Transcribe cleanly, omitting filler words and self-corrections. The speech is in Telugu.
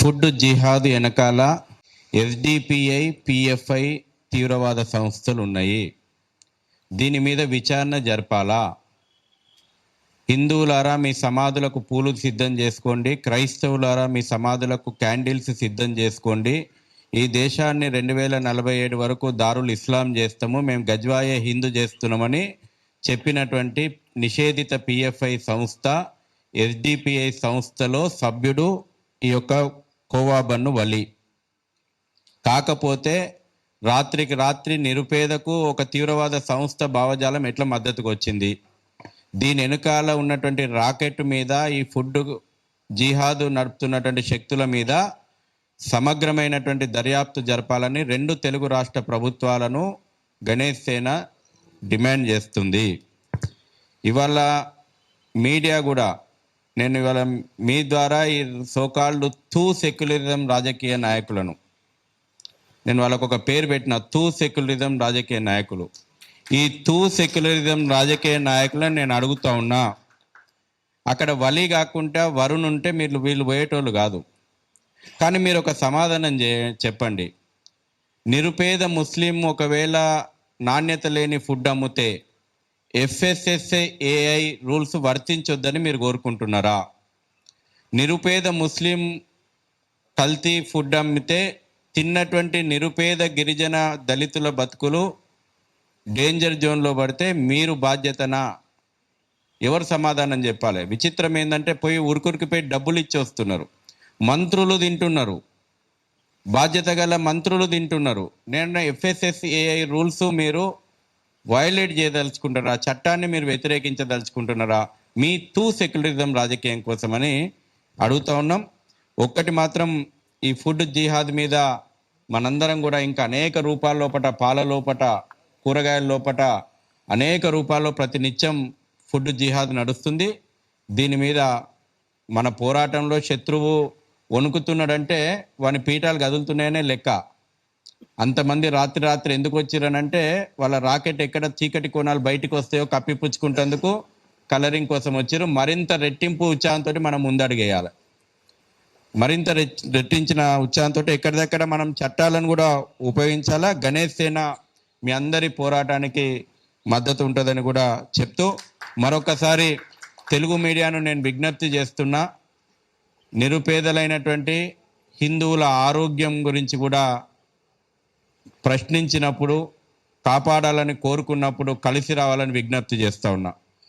ఫుడ్ జిహాద్ వెనకాల ఎస్డిపిఐ, పిఎఫ్ఐ తీవ్రవాద సంస్థలు ఉన్నాయి. దీని మీద విచారణ జరపాలా? హిందువులారా మీ సమాధులకు పూలు సిద్ధం చేసుకోండి, క్రైస్తవులారా మీ సమాధులకు క్యాండిల్స్ సిద్ధం చేసుకోండి. ఈ దేశాన్ని 2047 వరకు దారుల్ ఇస్లాం చేస్తాము, మేము గజ్వాయే హిందూ చేస్తున్నామని చెప్పినటువంటి నిషేధిత పిఎఫ్ఐ సంస్థ ఎస్డిపిఐ సంస్థలో సభ్యుడు ఈ యొక్క కోవాబన్ను వలి. కాకపోతే రాత్రికి రాత్రి నిరుపేదకు ఒక తీవ్రవాద సంస్థ భావజాలం ఎట్లా మద్దతుకు వచ్చింది? దీని వెనుకాల ఉన్నటువంటి రాకెట్ మీద ఈ ఫుడ్ జిహాద్ నడుపుతున్నటువంటి శక్తుల మీద సమగ్రమైనటువంటి దర్యాప్తు జరపాలని 2 తెలుగు రాష్ట్ర ప్రభుత్వాలను గణేష్ సేన డిమాండ్ చేస్తుంది. ఇవాళ మీడియా కూడా, నేను ఇవాళ మీ ద్వారా ఈ సోకాల్డ్ సెక్యులరిజం రాజకీయ నాయకులను, నేను వాళ్ళకు ఒక పేరు పెట్టిన సెక్యులరిజం రాజకీయ నాయకులు. ఈ సెక్యులరిజం రాజకీయ నాయకులను నేను అడుగుతా ఉన్నా, అక్కడ వలి కాకుండా వరుణ్ ఉంటే వీళ్ళు పోయేటోళ్ళు కాదు. కానీ మీరు ఒక సమాధానం చెప్పండి. నిరుపేద ముస్లిం ఒకవేళ నాణ్యత లేని ఫుడ్ అమ్మితే FSSAI రూల్స్ వర్తించొద్దని మీరు కోరుకుంటున్నారా? నిరుపేద ముస్లిం కల్తీ ఫుడ్ అమ్మితే తిన్నటువంటి నిరుపేద గిరిజన దళితుల బతుకులు డేంజర్ జోన్లో పడితే మీరు బాధ్యతనా? ఎవరు సమాధానం చెప్పాలి? విచిత్రం ఏంటంటే పోయి ఉరుకురికిపోయి డబ్బులు ఇచ్చి వస్తున్నారు, మంత్రులు తింటున్నారు, బాధ్యత గల మంత్రులు తింటున్నారు. నేను FSSAI రూల్స్ మీరు వయలేట్ చేయదలుచుకుంటారా? చట్టాన్ని మీరు వ్యతిరేకించదలుచుకుంటున్నారా? మీ సెక్యులరిజం రాజకీయం కోసమని అడుగుతా ఉన్నాం. ఒక్కటి మాత్రం, ఈ ఫుడ్ జిహాద్ మీద మనందరం కూడా ఇంకా అనేక రూపాల లోపట, పాల లోపట, కూరగాయల లోపట అనేక రూపాల్లో ప్రతినిత్యం ఫుడ్ జిహాద్ నడుస్తుంది. దీని మీద మన పోరాటంలో శత్రువు వణుకుతున్నాడంటే వాని పీఠాలు కదులుతున్నాయనే లెక్క. అంతమంది రాత్రి ఎందుకు వచ్చిరనంటే వాళ్ళ రాకెట్ ఎక్కడ చీకటి కోణాలు బయటకు వస్తాయో కప్పిపుచ్చుకుంటేందుకు కలరింగ్ కోసం వచ్చారు. మరింత రెట్టింపు ఉత్సాహంతో మనం ముందడుగేయాలి. మరింత రెట్టించిన ఉత్సాహంతో ఎక్కడిదక్కడ మనం చట్టాలను కూడా ఉపయోగించాలా. గణేష్ సేన మీ అందరి పోరాటానికి మద్దతు ఉంటుందని కూడా చెప్తూ మరొకసారి తెలుగు మీడియాను నేను విజ్ఞప్తి చేస్తున్నా, నిరుపేదలైనటువంటి హిందువుల ఆరోగ్యం గురించి కూడా ప్రశ్నించినప్పుడు, కాపాడాలని కోరుకున్నప్పుడు కలిసి రావాలని విజ్ఞప్తి చేస్తూ ఉన్నా.